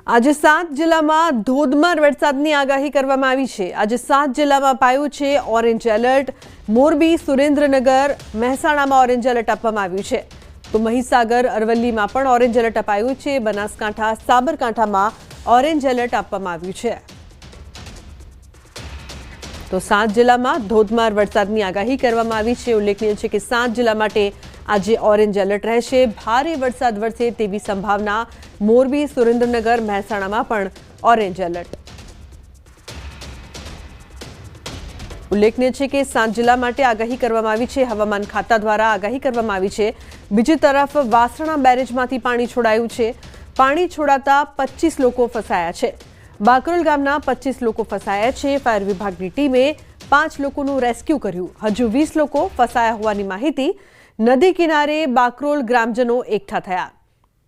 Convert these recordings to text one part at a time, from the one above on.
આજે 7 જિલ્લામાં ધોધમાર વરસાદની આગાહી કરવામાં આવી છે। આજે 7 જિલ્લામાં અપાયું છે ઓરેન્જ એલર્ટ। મોરબી, સુરેન્દ્રનગર, મહેસાણામાં ઓરેન્જ એલર્ટ આપવામાં આવ્યું છે। તો મહીસાગર, અરવલ્લીમાં પણ ઓરેન્જ એલર્ટ અપાયું છે। બનાસકાંઠા, સાબરકાંઠામાં ઓરેન્જ એલર્ટ આપવામાં આવ્યું છે। તો 7 જિલ્લામાં ધોધમાર વરસાદની આગાહી કરવામાં આવી છે। ઉલ્લેખનીય છે કે 7 જિલ્લા માટે આજે ઓરેન્જ એલર્ટ રહેશે। ભારે વરસાદ વરસે તેવી સંભાવના। મોરબી, સુરેન્દ્રનગર, મહેસાણામાં પણ ઓરેન્જ એલર્ટ। ઉલ્લેખનીય છે કે 7 જિલ્લા માટે આગાહી કરવામાં આવી છે। હવામાન ખાતા દ્વારા આગાહી કરવામાં આવી છે। બીજી તરફ વાસણા બેરેજમાંથી પાણી છોડાયું છે। પાણી છોડાતા 25 લોકો ફસાયા છે। બાકરોલ ગામના 25 લોકો ફસાયા છે। ફાયર વિભાગની ટીમે 5 લોકોનું રેસ્ક્યુ કર્યું। હજુ 20 લોકો ફસાયા હોવાની માહિતી। નદી કિનારે બાકરોલ ગ્રામજનો એકઠા થયા।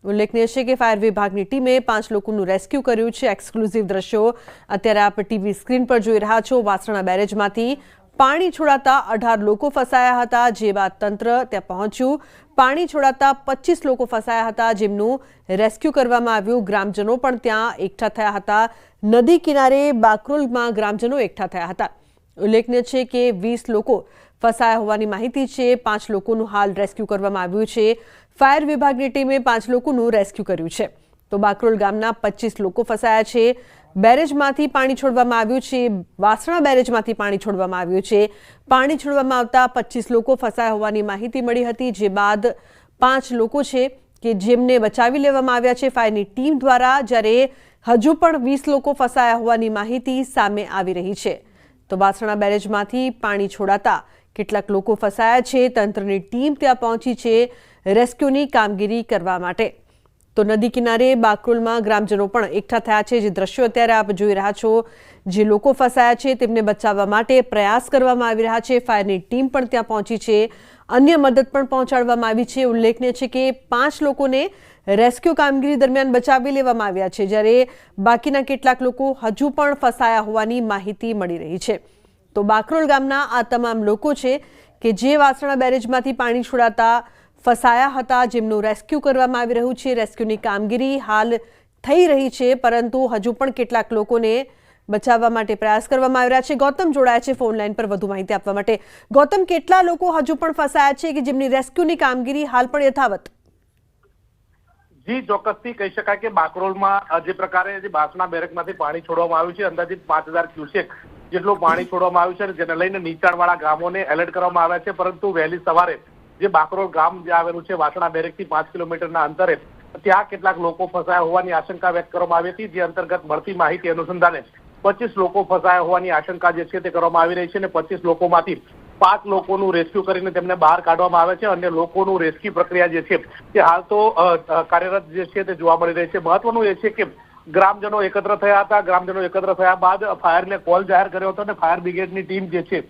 ઉલ્લેખનીય છે કે ફાયર વિભાગની ટીમે 5 લોકોનું રેસ્ક્યુ કર્યું છે। એક્સક્લુઝિવ દ્રશ્યો અત્યારે આપ ટીવી સ્ક્રીન પર જોઈ રહ્યા છો। વાસણા બેરેજમાંથી પાણી છોડાતા 18 લોકો ફસાયા હતા, જે બાદ તંત્ર ત્યાં પહોંચ્યું। પાણી છોડાતા 25 લોકો ફસાયા હતા, જેમનું રેસ્ક્યુ કરવામાં આવ્યું। ગ્રામજનો પણ ત્યાં એકઠા થયા હતા। નદી કિનારે બાકરોલમાં ગ્રામજનો એકઠા થયા હતા। ઉલ્લેખનીય છે કે 20 લોકો ફસાયા હોવાની માહિતી છે। 5 લોકોનું હાલ રેસ્ક્યુ કરવામાં આવ્યું છે। ફાયર વિભાગની ટીમે 5 લોકોનું રેસ્ક્યુ કર્યું છે। તો બાકરોલ ગામના 25 લોકો ફસાયા છે। બેરેજમાંથી પાણી છોડવામાં આવ્યું છે। વાસણા બેરેજમાંથી પાણી છોડવામાં આવ્યું છે। પાણી છોડવામાં આવતા 25 લોકો ફસાયા હોવાની માહિતી મળી હતી, જે બાદ 5 લોકો છે કે જેમને બચાવી લેવામાં આવ્યા છે ફાયરની ટીમ દ્વારા, જ્યારે હજુ પણ 20 લોકો ફસાયા હોવાની માહિતી સામે આવી રહી છે। તો વાસણા બેરેજમાંથી પાણી છોડાતા કેટલાક લોકો ફસાયા છે। તંત્રની ટીમ ત્યાં પહોંચી છે રેસ્ક્યુની કામગીરી કરવા માટે। તો નદી કિનારે બાકરોલમાં ગ્રામજનો પણ એકઠા થયા છે। જે દ્રશ્યો અત્યારે આપ જોઈ રહ્યા છો, જે લોકો ફસાયા છે તેમને બચાવવા માટે પ્રયાસ કરવામાં આવી રહ્યા છે। ફાયરની ટીમ પણ ત્યાં પહોંચી છે। અન્ય મદદ પણ પહોંચાડવામાં આવી છે। ઉલ્લેખનીય છે કે 5 લોકોને રેસ્ક્યુ કામગીરી દરમિયાન બચાવી લેવામાં આવ્યા છે, જ્યારે બાકીના કેટલાક લોકો હજુ પણ ફસાયા હોવાની માહિતી મળી રહી છે। તો બાકરોલ ગામના આ તમામ લોકો છે કે જે વાસણા બેરેજમાંથી પાણી છોડાતા ફસાયા હતા, જેમનું રેસ્ક્યુ કરવામાં આવી રહ્યું છે। રેસ્ક્યુની કામગીરી હાલ થઈ રહી છે, પરંતુ હજુ પણ કેટલાક લોકોને બચાવવા માટે પ્રયાસ કરવામાં આવી રહ્યા છે। ગૌતમ જોડાયા છે ફોન લાઈન પર વધુ માહિતી આપવા માટે। ગૌતમ, કેટલા લોકો હજુ પણ ફસાયા છે કે જેમની રેસ્ક્યુની કામગીરી હાલ પણ યથાવત? જી, ચોક્કસથી કહી શકાય કે બાકરોલમાં જે પ્રકારે વાસણા બેરેજમાંથી પાણી છોડવામાં આવ્યું છે, અંદાજિત 5000 ક્યુસેક જેટલું પાણી છોડવામાં આવ્યું છે, જેને લઈને નીચાણવાળા ગામોને એલર્ટ કરવામાં આવ્યા છે। પરંતુ વહેલી સવારે જે બાકરોલ ગામ જે આવેલું છે વાસણા બેરેજથી 5 કિલોમીટરના અંતરે, ત્યાં કેટલાક લોકો ફસાયા હોવાની આશંકા વ્યક્ત કરવામાં આવી હતી। જે અંતર્ગત મળતી માહિતી અનુસંધાને 25 લોકો ફસાયા હોવાની આશંકા જે છે તે કરવામાં આવી રહી છે, અને 25 લોકોમાંથી 5 લોકોનું રેસ્ક્યુ કરીને તેમને બહાર કાઢવામાં આવે છે। અન્ય લોકોનું રેસ્ક્યુ પ્રક્રિયા જે છે તે હાલ તો કાર્યરત જે છે તે જોવા મળી રહી છે। મહત્વનું એ છે કે ગ્રામજનો એકત્ર થયા હતા। ગ્રામજનો એકત્ર થયા બાદ ફાયરને કોલ જાહેર કર્યો હતો, અને ફાયર બ્રિગેડની ટીમ જે છે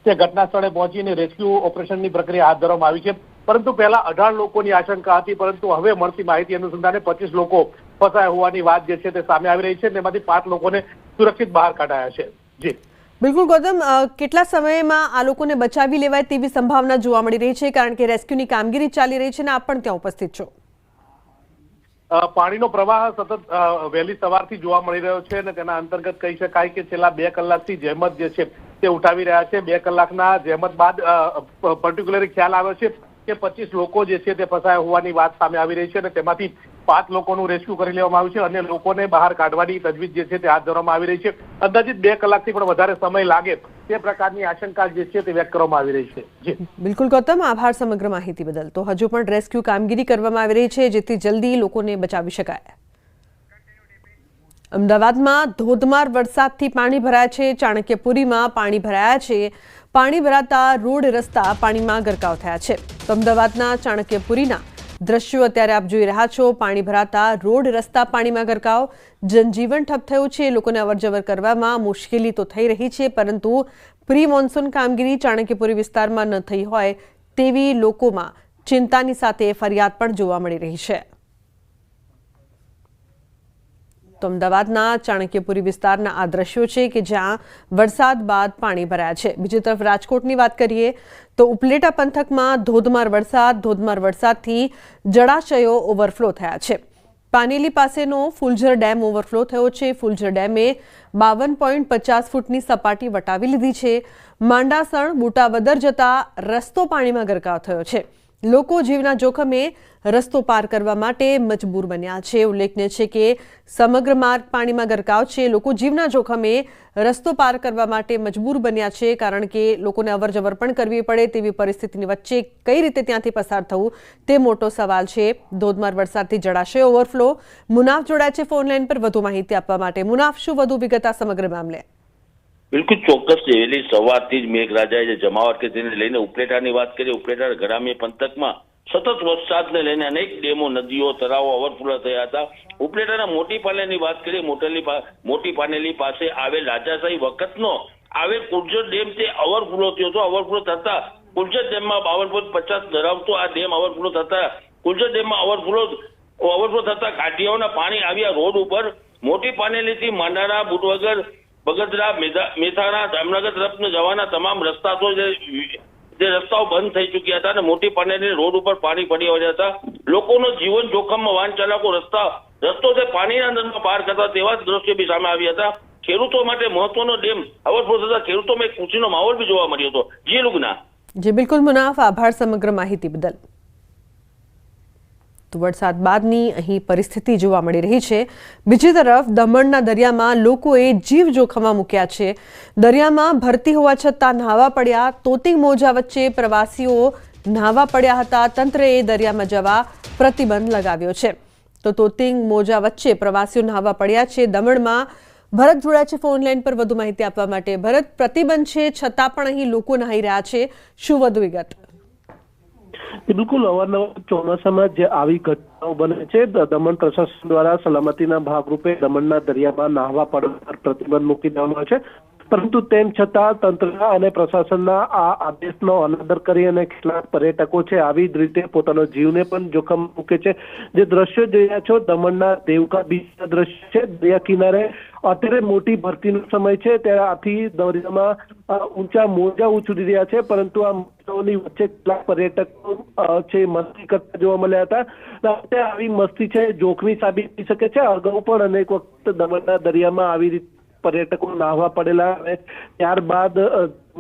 તે ઘટના સ્થળે પહોંચીને રેસ્ક્યુ ઓપરેશનની પ્રક્રિયા હાથ ધરવામાં આવી છે। પરંતુ પહેલા 18 લોકોની આશંકા હતી, પરંતુ હવે મળતી માહિતી અનુસંધાને 25 લોકો ફસાયા હોવાની વાત જે છે તે સામે આવી રહી છે। તેમાંથી 5 લોકોને સુરક્ષિત બહાર કાઢાયા છે। જી બિલકુલ ગૌતમ, કેટલા સમયમાં આ લોકોને બચાવી લેવાય તેવી સંભાવના જોવા મળી રહી છે, કારણ કે રેસ્ક્યુની કામગીરી ચાલી રહી છે અને આપ પણ ત્યાં ઉપસ્થિત છો? પાણીનો પ્રવાહ સતત વહેલી સવારથી જોવા મળી રહ્યો છે, અને તેના અંતર્ગત કહી શકાય કે છેલ્લા 2 કલાકથી જહેમત જે છે તે ઉઠાવી રહ્યા છે। 2 કલાકના જહેમત બાદ પર્ટિક્યુલરલી ખ્યાલ આવ્યો છે કે 25 લોકો જે છે તે ફસાયા હોવાની વાત સામે આવી રહી છે, અને તેમાંથી 5 લોકોનું રેસ્ક્યુ કરી લેવામાં આવ્યું છે। અન્ય લોકોને બહાર કાઢવાની તજવીજ જે છે તે હાથ ધરવામાં આવી રહી છે। અંદાજિત 2 કલાકથી પણ વધારે સમય લાગે તે પ્રકારની આશંકા જે છે તે વ્યક્ત કરવામાં આવી રહી છે। જી બિલકુલ ગૌતમ, આભાર સમગ્ર માહિતી બદલ। તો હજુ પણ રેસ્ક્યુ કામગીરી કરવામાં આવી રહી છે, જેથી જલ્દી લોકોને બચાવી શકાય। અમદાવાદમાં ધોધમાર વરસાદથી પાણી ભરાયા છે। ચાણક્યપુરીમાં પાણી ભરાયા છે। પાણી ભરાતા રોડ રસ્તા પાણીમાં ગરકાવ થયા છે। તો અમદાવાદના ચાણક્યપુરીના દ્રશ્યો અત્યારે આપ જોઈ રહ્યા છો। પાણી ભરાતા રોડ રસ્તા પાણીમાં ગરકાવ, જનજીવન ઠપ થયું છે। લોકોને અવરજવર કરવામાં મુશ્કેલી તો થઈ રહી છે, પરંતુ પ્રી મોન્સૂન કામગીરી ચાણક્યપુરી વિસ્તારમાં ન થઈ હોય તેવી લોકોમાં ચિંતાની સાથે ફરિયાદ પણ જોવા મળી રહી છે। તો અમદાવાદના ચાણક્યપુરી વિસ્તારના આ દ્રશ્યો છે કે જ્યાં વરસાદ બાદ પાણી ભરાયા છે। બીજી તરફ રાજકોટની વાત કરીએ તો ઉપલેટા પંથકમાં ધોધમાર વરસાદથી જળાશયો ઓવરફ્લો થયા છે। પાનેલી પાસેનો ફુલઝર ડેમ ઓવરફ્લો થયો છે। ફુલઝર ડેમે 52.50 ફૂટની સપાટી વટાવી લીધી છે। માંડાસણ બુટાવદર જતા રસ્તો પાણીમાં ગરકાવ થયો છે। લોકો જીવના જોખમે રસ્તો પાર કરવા માટે મજબૂર બન્યા છે। ઉલ્લેખનીય છે કે સમગ્ર માર્ગ પાણીમાં ગરકાવ છે। લોકો જીવના જોખમે રસ્તો પાર કરવા માટે મજબૂર બન્યા છે, કારણ કે લોકોને અવરજવર પણ કરવી પડે તેવી પરિસ્થિતિની વચ્ચે કઈ રીતે ત્યાંથી પસાર થવું તે મોટો સવાલ છે। ધોધમાર વરસાદથી જળાશય ઓવરફ્લો। મુનાફ જોડાય છે ફોન લાઈન પર વધુ માહિતી આપવા માટે। મુનાફ, શું વધુ વિગત આ સમગ્ર મામલે? બિલકુલ ચોક્કસ વહેલી સવારથી જ મેઘરાજાએ જે જમાવટ કે તેને લઈને ઉપલેટાની વાત કરીએ, ઉપલેટા ગ્રામ્ય પંથકમાં સતત વરસાદને લઈને અનેક ડેમો, નદીઓ, તળાવો ઓવરફ્લો થયા હતા। ઉપલેટાના મોટી પાનેલી વાત કરીએ, મોટી પાનેલી પાસે આવેલ રાજાશાહી વખતનો આવેલ ફુલઝર ડેમ તે ઓવરફ્લો થયો હતો। ઓવરફ્લો થતા ફુલઝર ડેમમાં 52.50 ધરાવતો આ ડેમ ઓવરફ્લો થતા ફુલઝર ડેમમાં ઓવરફ્લો થતા કાંઠિયાઓના પાણી આવ્યા રોડ ઉપર। મોટી પાનેલીથી માંડાણા, બુટવગર, બગદરા, મેથાણા, જામનગર તરફ જવાના તમામ રસ્તા તો જે રસ્તાઓ બંધ થઈ ચૂક્યા હતા અને મોટી પાનેલી રોડ ઉપર પાણી પડી વળ્યા હતા। લોકોનો જીવન જોખમમાં વાહન ચાલકો રસ્તો તે પાણીના અંદરમાં પાર કરતા તેવા જ દ્રશ્યો બી સામે આવ્યા હતા। ખેડૂતો માટે મહત્વનો ડેમ ઓવરફ્લો થતા ખેડૂતોમાં એક ખુશીનો માહોલ બી જોવા મળ્યો હતો। જી લુગના। જી બિલકુલ મુનાફ, આભાર સમગ્ર માહિતી બદલ। તો વરસાદ બાદની અહીં પરિસ્થિતિ જોવા મળી રહી છે। બીજી તરફ દમણના દરિયામાં લોકોએ જીવ જોખમમાં મૂક્યા છે। દરિયામાં ભરતી હોવા છતાં નહાવા પડ્યા। તોતિંગ મોજા વચ્ચે પ્રવાસીઓ નહાવા પડ્યા હતા। તંત્રએ દરિયામાં જવા પ્રતિબંધ લગાવ્યો છે। તો તોતિંગ મોજા વચ્ચે પ્રવાસીઓ નહાવા પડ્યા છે। દમણમાં ભરત જોડાયા છે ફોન લાઈન પર વધુ માહિતી આપવા માટે। ભરત, પ્રતિબંધ છે છતાં પણ અહીં લોકો નહાઈ રહ્યા છે, શું વધુ વિગત? બિલકુલ, અવારનવાર ચોમાસામાં જે આવી ઘટનાઓ બને છે, દમણ પ્રશાસન દ્વારા સલામતીના ભાગરૂપે દમણના દરિયામાં નહાવા પડવા પર પ્રતિબંધ મૂકી દેવામાં આવે છે। પરંતુ તેમ છતાં તંત્ર અને પ્રશાસનના આ આદેશનો અનાદર કરી અને કેટલાક પર્યટકો છે આવી જ રીતે પોતાનો જીવને પણ જોખમ મૂકે છે। જે દ્રશ્યો જોઈ રહ્યા છો દમણના દેવકા બીચના દ્રશ્ય છે। દરિયા કિનારે અત્યારે મોટી ભરતીનો સમય છે, ત્યારે આથી દરિયામાં ઊંચા મોજા ઉછળી રહ્યા છે, પરંતુ આ મોજાઓની વચ્ચે કેટલાક પર્યટકો છે મસ્તી કરતા જોવા મળ્યા હતા। આવી મસ્તી છે જોખમી સાબિત થઈ શકે છે। અગાઉ પણ અનેક વખત દમણના દરિયામાં આવી રીતે પર્યટકો નાહવા પડેલા અને ત્યારબાદ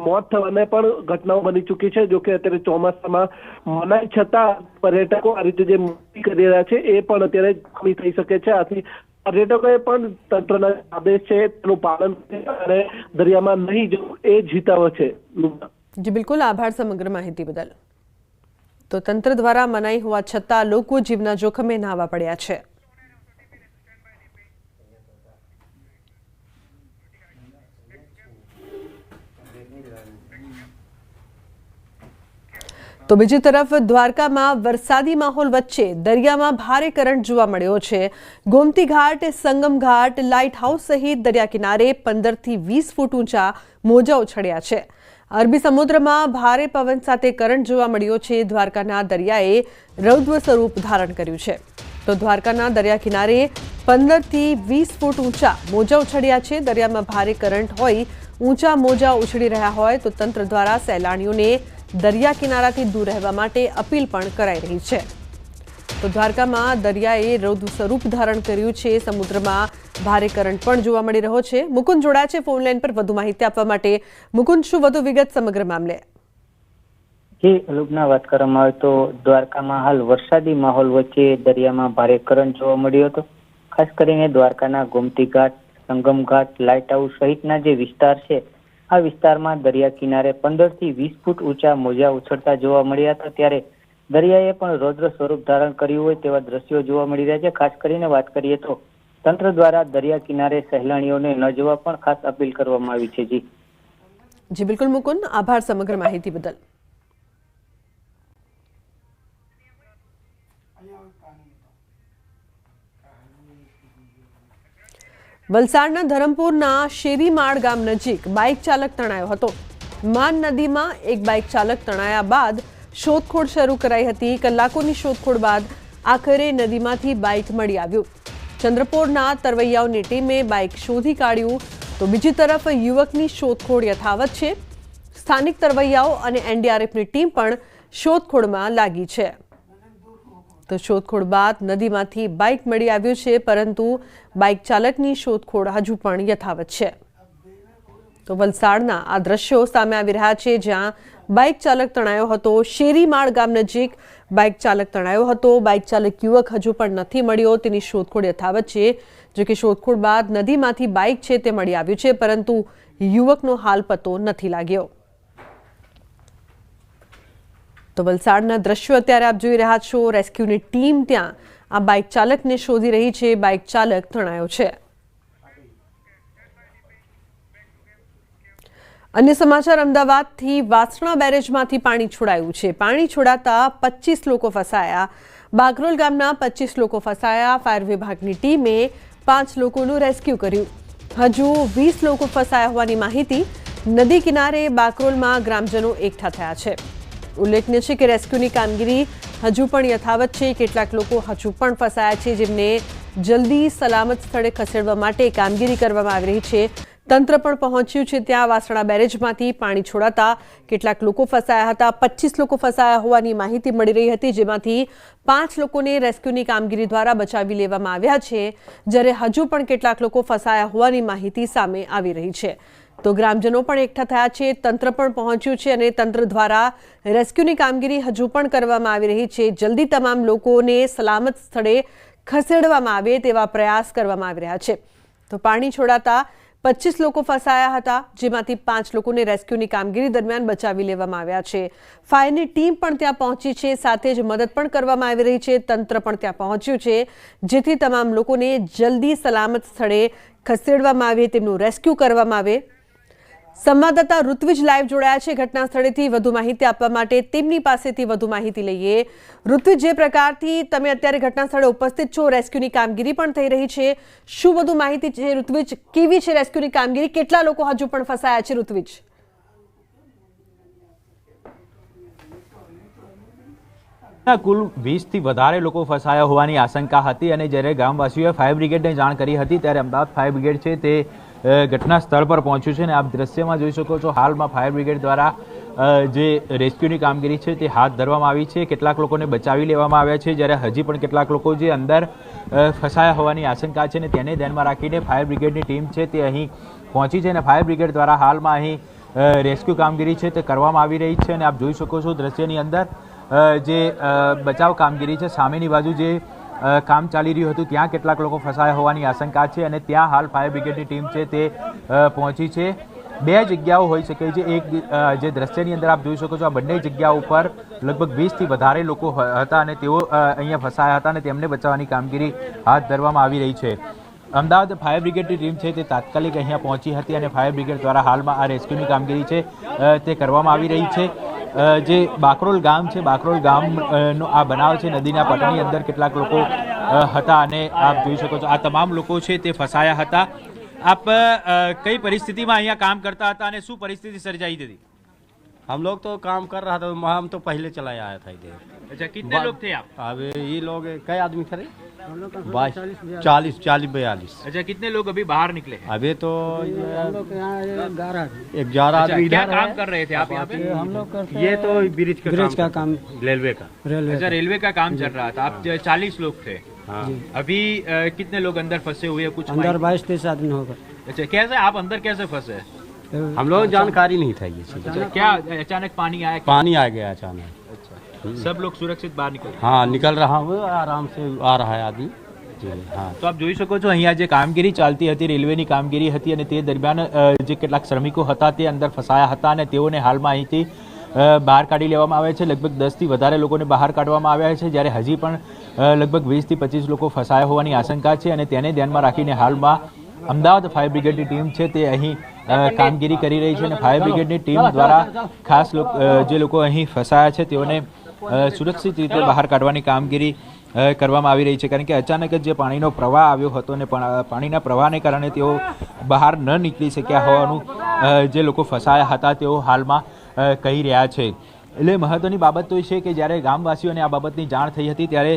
મોત થવાને પણ ઘટનાઓ બની ચૂકી છે। જો કે અત્યારે ચોમાસામાં મનાઈ છતાં પર્યટકો આ રીતે જે મસ્તી કરી રહ્યા છે એ પણ અત્યારે જોખમી થઈ શકે છે। આથી પર્યટકોએ પણ તંત્રના આદેશ છે તેનું પાલન કરી અને દરિયામાં નહીં જવું એ જ હિતાવ છે। જી બિલકુલ, આભાર સમગ્ર માહિતી બદલ। તો તંત્ર દ્વારા મનાઈ હોવા છતાં લોકો જીવના જોખમે નહાવા પડ્યા છે। તો બીજી તરફ દ્વારકામાં વરસાદી માહોલ વચ્ચે દરિયામાં ભારે કરંટ જોવા મળ્યો છે। ગોમતી ઘાટ, સંગમ ઘાટ, લાઇટ હાઉસ સહિત દરિયા કિનારે 15 થી 20 ફૂટ ઊંચા મોજા ઉછળ્યા છે। અરબી સમુદ્રમાં ભારે પવન સાથે કરંટ જોવા મળ્યો છે। દ્વારકાના દરિયાએ રૌદ્ર સ્વરૂપ ધારણ કર્યું છે। તો દ્વારકાના દરિયા કિનારે 15 થી 20 ફૂટ ઊંચા મોજા ઉછળ્યા છે। દરિયામાં ભારે કરંટ હોય, ઊંચા મોજા ઉછળી રહ્યા હોય તો તંત્ર દ્વારા સહેલાણીઓને દરિયા કિનારાથી દૂર રહેવા માટે અપીલ પણ કરાઈ રહી છે। તો દ્વારકામાં દરિયાએ રૌદ્ર સ્વરૂપ ધારણ કર્યું છે। સમુદ્રમાં ભારે કરંટ પણ જોવા મળી રહ્યો છે। મુકુંદ જોડાયા છે ફોન લાઈન પર વધુ માહિતી આપવા માટે। મુકુંદ, શું વધુ વિગત સમગ્ર મામલે? જી લુબના, વાત કરવામાં આવે તો દ્વારકામાં હાલ વરસાદી માહોલ વચ્ચે દરિયામાં ભારે કરંટ જોવા મળ્યો હતો। ખાસ કરીને દ્વારકાના ગોમતી ઘાટ, સંગમ ઘાટ, લાઇટ હાઉસ સહિતના જે વિસ્તાર છે આ વિસ્તારમાં દરિયા કિનારે 15 થી 20 ફૂટ ઊંચા મોજા ઉછળતા જોવા મળ્યા હતા। ત્યારે દરિયાએ પણ રૌદ્ર સ્વરૂપ ધારણ કર્યું હોય તેવા દ્રશ્યો જોવા મળી રહ્યા છે। ખાસ કરીને વાત કરીએ તો તંત્ર દ્વારા દરિયા કિનારે સહેલાણીઓને ન જવા પણ ખાસ અપીલ કરવામાં આવી છે। જી બિલકુલ મુકુંદ, આભાર સમગ્ર માહિતી બદલ। વલસાડના ધરમપુરના શેરીમાળ ગામ નજીક બાઇક ચાલક તણાયો હતો। માન નદીમાં એક બાઇક ચાલક તણાયા બાદ શોધખોળ શરૂ કરાઈ હતી। કલાકોની શોધખોળ બાદ આખરે નદીમાંથી બાઇક મળી આવ્યું। ચંદ્રપોરના તરવૈયાઓની ટીમે બાઇક શોધી કાઢ્યું। તો બીજી તરફ યુવકની શોધખોળ યથાવત છે। સ્થાનિક તરવૈયાઓ અને એનડીઆરએફની ટીમ પણ શોધખોળમાં લાગી છે। તો શોધખોળ બાદ નદીમાંથી બાઇક મળી આવ્યું છે, પરંતુ બાઇક ચાલકની શોધખોળ હજુ પણ યથાવત છે. તો વલસાડના આ દ્રશ્યો સામે આવી રહ્યા છે, જ્યાં બાઇક ચાલક તણાયો હતો. શેરીમાળ ગામ નજીક બાઇક ચાલક તણાયો હતો. બાઇક ચાલક યુવક હજુ પણ નથી મળ્યો, તેની શોધખોળ યથાવત છે. જો કે શોધખોળ બાદ નદીમાંથી બાઇક છે તે મળી આવ્યું છે, પરંતુ યુવકનો હાલ પતો નથી લાગ્યો. તો વલસાડના દ્રશ્યો અત્યારે આપ જોઈ રહ્યા છો. રેસ્ક્યુની ટીમ ત્યાં આ બાઇક ચાલકને શોધી રહી છે. બાઇક ચાલક તણાયો છે. અન્ય સમાચાર અમદાવાદથી વાસણા બેરેજમાંથી પાણી છોડાયું છે. પાણી છોડાતા 25 લોકો ફસાયા. બાકરોલ ગામના 25 લોકો ફસાયા. ફાયર વિભાગની ટીમે 5 લોકોનું રેસ્ક્યુ કર્યું. હજુ 20 લોકો ફસાયા હોવાની માહિતી. નદી કિનારે બાકરોલમાં ગ્રામજનો એકઠા થયા છે. ઉલ્લેખનીય છે કે રેસ્ક્યુની કામગીરી હજુ પણ યથાવત છે. કેટલાક લોકો હજુ પણ ફસાયા છે, જેમને જલ્દી સલામત સ્થળે ખસેડવા માટે કામગીરી કરવામાં આવી રહી છે. તંત્ર પણ પહોંચ્યું છે ત્યાં. વાસણા બેરેજમાંથી પાણી છોડાતા કેટલાક લોકો ફસાયા હતા. 25 લોકો ફસાયા હોવાની માહિતી મળી રહી હતી, જેમાંથી 5 લોકોને રેસ્ક્યુની કામગીરી દ્વારા બચાવી લેવામાં આવ્યા છે, જ્યારે હજુ પણ કેટલાક લોકો ફસાયા હોવાની માહિતી સામે આવી રહી છે. તો ગ્રામજનો પણ એકઠા થયા છે. તંત્ર પણ પહોંચ્યું છે અને તંત્ર દ્વારા રેસ્ક્યુની કામગીરી હજુ પણ કરવામાં આવી રહી છે. જલ્દી તમામ લોકોને સલામત સ્થળે ખસેડવામાં આવે તેવા પ્રયાસ કરવામાં આવી રહ્યા છે. તો પાણી છોડાતા 25 લોકો ફસાયા હતા, જેમાંથી 5 લોકોને રેસ્ક્યુની કામગીરી દરમિયાન બચાવી લેવામાં આવ્યા છે. ફાયરની ટીમ પણ ત્યાં પહોંચી છે. સાથે જ મદદ પણ કરવામાં આવી રહી છે. તંત્ર પણ ત્યાં પહોંચ્યું છે, જેથી તમામ લોકોને જલ્દી સલામત સ્થળે ખસેડવામાં આવે, તેમનું રેસ્ક્યુ કરવામાં આવે. સંવાદદાતા ઋત્વિજ લાઈવ જોડાયા છે ઘટના સ્થળેથી. વધુ માહિતી આપવા માટે તેમની પાસેથી વધુ માહિતી લઈએ. ઋત્વિજ, જે પ્રકારથી તમે અત્યારે ઘટના સ્થળે ઉપસ્થિત છો, રેસ્ક્યુની કામગીરી પણ થઈ રહી છે, શું વધુ માહિતી છે ઋત્વિજ? કેવી છે રેસ્ક્યુની કામગીરી? કેટલા લોકો હજુ પણ ફસાયા છે ઋત્વિજ? કુલ 20 થી વધારે લોકો ફસાયા હોવાની આશંકા હતી અને જ્યારે ગામવાસીઓએ ફાયર બ્રિગેડને જાણ કરી હતી ત્યારે અમદાવાદ ફાયર બ્રિગેડ છે તે ઘટના સ્થળ પર પહોંચ્યું છે અને આપ દ્રશ્યમાં જોઈ શકો છો હાલમાં ફાયર બ્રિગેડ દ્વારા જે રેસ્ક્યુની કામગીરી છે તે હાથ ધરવામાં આવી છે. કેટલાક લોકોને બચાવી લેવામાં આવ્યા છે, જ્યારે હજી પણ કેટલાક લોકો જે અંદર ફસાયા હોવાની આશંકા છે ને તેને ધ્યાનમાં રાખીને ફાયર બ્રિગેડની ટીમ છે તે અહીં પહોંચી છે અને ફાયર બ્રિગેડ દ્વારા હાલમાં અહીં રેસ્ક્યુ કામગીરી છે તે કરવામાં આવી રહી છે. અને આપ જોઈ શકો છો દ્રશ્યની અંદર જે બચાવ કામગીરી છે, સામેની બાજુ જે કામ ચાલી રહ્યું હતું ત્યાં કેટલાક લોકો ફસાયા હોવાની આશંકા છે અને ત્યાં હાલ ફાયર બ્રિગેડની ટીમ છે તે પહોંચી છે. 2 જગ્યાઓ હોઈ શકે છે. એક જે દ્રશ્યની અંદર આપ જોઈ શકો છો, આ બંને જગ્યાઓ ઉપર લગભગ 20 થી વધારે લોકો હતા અને તેઓ અહીંયા ફસાયા હતા અને તેમને બચાવવાની કામગીરી હાથ ધરવામાં આવી રહી છે. અમદાવાદ ફાયર બ્રિગેડની ટીમ છે તે તાત્કાલિક અહીંયા પહોંચી હતી અને ફાયર બ્રિગેડ દ્વારા હાલમાં આ રેસ્ક્યુની કામગીરી છે તે કરવામાં આવી રહી છે. જે બાકરોલ ગામ છે, બાકરોલ ગામનો આ બનાવ છે. નદીના પટની અંદર કેટલાક લોકો હતા અને આપ જોઈ શકો છો આ તમામ લોકો છે તે ફસાયા હતા. આપ કઈ પરિસ્થિતિમાં અહીંયા કામ કરતા હતા અને શું પરિસ્થિતિ સર્જાઈ હતી? हम लोग तो काम कर रहा था, वहाँ हम तो पहले चला आया था इधर. अच्छा, कितने लोग थे आप? अब ये लोग कई आदमी थे? 40 42. अच्छा, कितने लोग अभी बाहर निकले हैं? अभी तो 11 आदमी. क्या काम कर रहे थे आप यहाँ पे? हम लोग करते ये तो ब्रिज का काम रेलवे का. अच्छा, रेलवे का काम चल रहा था. आप 40 लोग थे. हाँ. अभी कितने लोग अंदर फंसे हुए? कुछ अंदर 22-23 आदमी होगा. अच्छा, कैसे आप अंदर कैसे फंसे? हम लोग जानकारी नहीं था ये चीज. अच्छा, क्या अचानक पानी आया? पानी आ गया अचानक. अच्छा, सब लोग सुरक्षित बाहर निकले? हाँ, निकल रहा हूँ, आराम से आ रहा है आदमी. હા, તો આપ જોઈ શકો છો અહીંયા જે કામગીરી ચાલતી હતી, રેલવેની કામગીરી હતી અને તે દરમિયાન જે કેટલાક શ્રમિકો હતા તે અંદર ફસાયા હતા અને તેઓને હાલમાં અહીંથી બહાર કાઢી લેવામાં આવે છે. લગભગ 10 થી વધારે લોકોને બહાર કાઢવામાં આવ્યા છે, જ્યારે હજી પણ લગભગ 20 થી 25 લોકો ફસાયા હોવાની આશંકા છે અને તેને ધ્યાનમાં રાખીને હાલમાં અમદાવાદ ફાયર બ્રિગેડની ટીમ છે તે અહીં કામગીરી કરી રહી છે અને ફાયર બ્રિગેડની ટીમ દ્વારા ખાસ જે લોકો અહીં ફસાયા છે તેઓને સુરક્ષિત રીતે બહાર કાઢવાની કામગીરી કરવામાં આવી રહી છે. કારણ કે અચાનક જ જે પાણીનો પ્રવાહ આવ્યો હતો અને પાણીના પ્રવાહને કારણે તેઓ બહાર ન નીકળી શક્યા હોવાનું જે લોકો ફસાયા હતા તેઓ હાલમાં કહી રહ્યા છે. એટલે મહત્વની બાબત તો એ છે કે જ્યારે ગામવાસીઓને આ બાબતની જાણ થઈ હતી ત્યારે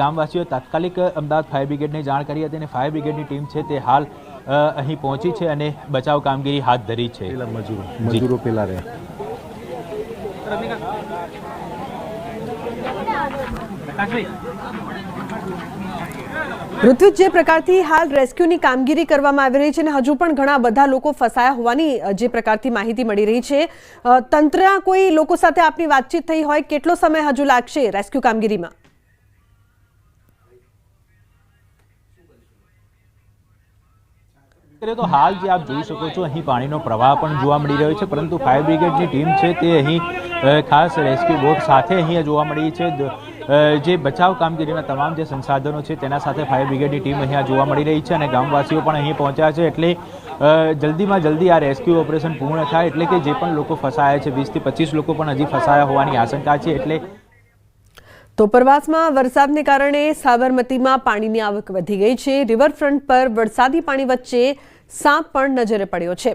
ગામવાસીઓએ તાત્કાલિક અમદાવાદ ફાયર બ્રિગેડને જાણ કરી હતી અને ફાયર બ્રિગેડની ટીમ છે તે હાલ અહીં પહોંચી છે અને બચાવ કામગીરી હાથ ધરી છે. મજૂરો પેલા રહ્યા. ઋત્વિજ, જે પ્રકારથી હાલ રેસ્ક્યુની કામગીરી કરવામાં આવી રહી છે અને હજુ પણ ઘણા બધા લોકો ફસાયા હોવાની જે પ્રકારથી માહિતી મળી રહી છે, તંત્રના કોઈ લોકો સાથે આપની વાતચીત થઈ હોય, કેટલો સમય હજુ લાગશે રેસ્ક્યુ કામગીરીમાં? તો હાલ જે આપ જોઈ શકો છો અહીં પાણીનો પ્રવાહ પણ જોવા મળી રહ્યો છે, પરંતુ ફાયર બ્રિગેડની ટીમ છે તે અહીં ખાસ રેસ્ક્યુ બોટ સાથે અહીંયા જોવા મળી છે. જે બચાવ કામગીરીના તમામ જે સંસાધનો છે તેના સાથે ફાયર બ્રિગેડની ટીમ અહીંયા જોવા મળી રહી છે અને ગામવાસીઓ પણ અહીં પહોંચ્યા છે. એટલે જલ્દીમાં જલ્દી આ રેસ્ક્યુ ઓપરેશન પૂર્ણ થાય, એટલે કે જે પણ લોકો ફસાયા છે 20 થી 25 લોકો પણ હજી ફસાયા હોવાની આશંકા છે. એટલે તો ઉપરવાસમાં વરસાદને કારણે સાબરમતીમાં પાણીની આવક વધી ગઈ છે. રિવરફ્રન્ટ પર વરસાદી પાણી વચ્ચે સાપ પણ નજરે પડ્યો છે.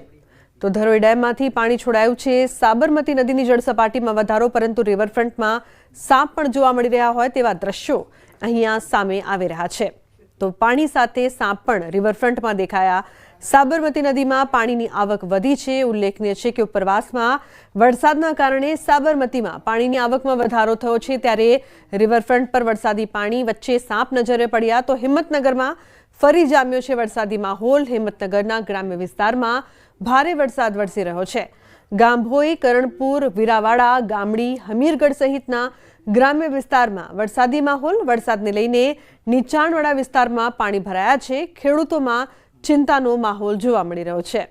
તો ધરોઈ ડેમમાંથી પાણી છોડાયું છે. સાબરમતી નદીની જળસપાટીમાં વધારો, પરંતુ રિવરફ્રન્ટમાં સાપ પણ જોવા મળી રહ્યા હોય તેવા દ્રશ્યો અહીંયા સામે આવી રહ્યા છે. તો પાણી સાથે સાપ પણ રિવરફ્રન્ટમાં દેખાયા. સાબરમતી નદીમાં પાણીની આવક વધી છે. ઉલ્લેખનીય છે કે ઉપરવાસમાં વરસાદના કારણે સાબરમતીમાં પાણીની આવકમાં વધારો થયો છે, ત્યારે રિવરફ્રન્ટ પર વરસાદી પાણી વચ્ચે સાપ નજરે પડ્યા. તો હિંમતનગરમાં ફરી જામ્યો છે વરસાદી માહોલ. હિંમતનગરના ગ્રામ્ય વિસ્તારમાં ભારે વરસાદ વરસી રહ્યો છે. ગાંભોઈ, કરણપુર, વીરાવાડા, ગામડી, હમીરગઢ સહિતના ગ્રામ્ય વિસ્તારમાં વરસાદી માહોલ. વરસાદને લઈને નીચાણવાળા વિસ્તારમાં પાણી ભરાયા છે. ખેડૂતોમાં ચિંતાનો માહોલ જોવા મળી રહ્યો છે.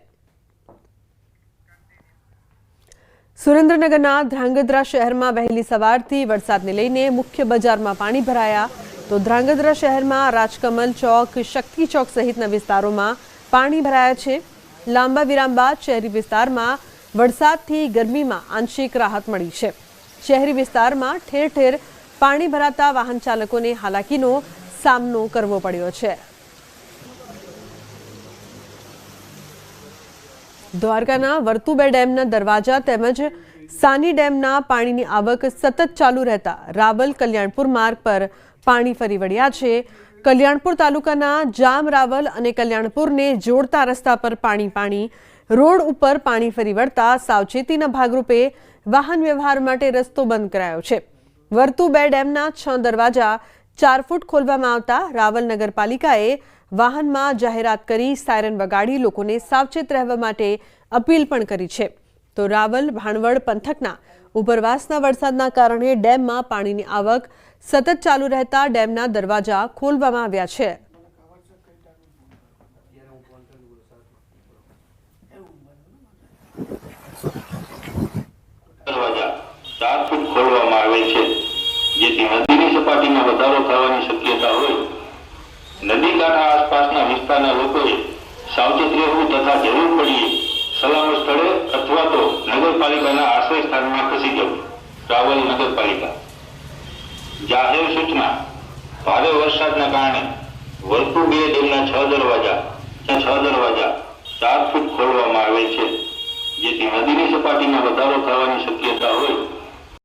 સુરેન્દ્રનગરના ધ્રાંગધ્રા શહેરમાં વહેલી સવારથી વરસાદને લઈને મુખ્ય બજારમાં પાણી ભરાયા. તો ધ્રાંગધ્રા શહેરમાં રાજકમલ ચોક, શક્તિ ચોક સહિતના વિસ્તારોમાં પાણી ભરાયા છે. લાંબા વિરામ બાદ શહેરી વિસ્તારમાં વરસાદથી ગરમીમાં આંશિક રાહત મળી છે. શહેરી વિસ્તારમાં ઠેર ઠેર પાણી ભરાતા વાહન ચાલકોને હાલાકીનો સામનો કરવો પડ્યો છે. દ્વારકાના વર્તુબે ડેમના દરવાજા તેમજ સાની ડેમના પાણીની આવક સતત ચાલુ રહેતા રાવલ કલ્યાણપુર માર્ગ પર પાણી ફરી વળ્યા છે. કલ્યાણપુર તાલુકાના જામ, રાવલ અને કલ્યાણપુરને જોડતા રસ્તા પર પાણી. રોડ ઉપર પાણી ફરી વળતા સાવચેતીના ભાગરૂપે વાહન વ્યવહાર માટે રસ્તો બંધ કરાયો છે. વર્તુબે ડેમના 6 દરવાજા 4 ફૂટ ખોલવામાં આવતા રાવલ નગરપાલિકાએ વાહનમાં જાહેરાત કરી સાયરન વગાડી લોકોને સાવચેત રહેવા માટે અપીલ પણ કરી છે. તો રાવલ, ભાણવડ પંથકના ઉપરવાસના વરસાદના કારણે ડેમમાં પાણીની આવક સતત ચાલુ રહેતા ડેમના દરવાજા ખોલવામાં આવ્યા છે. દરવાજા 4 ફૂટ ખોલવામાં આવે છે, જેથી નદીની સપાટીમાં વધારો થવાની શક્યતા હોય. નદી કાંઠા આસપાસના વિસ્તારના લોકોએ સાવચેત રહેવું તથા જરૂર પડીએ સલામત સ્થળે અથવા તો નગરપાલિકાના આશ્રય સ્થાનમાં ખસી જવું. રાવલ નગરપાલિકા. જાહેર સૂચના: ભારે વરસાદના કારણે વર્તુબે ડેમના 6 દરવાજા 4 ફૂટ ખોલવામાં આવે છે, જેથી નદીની સપાટીમાં વધારો થવાની શક્યતા હોય.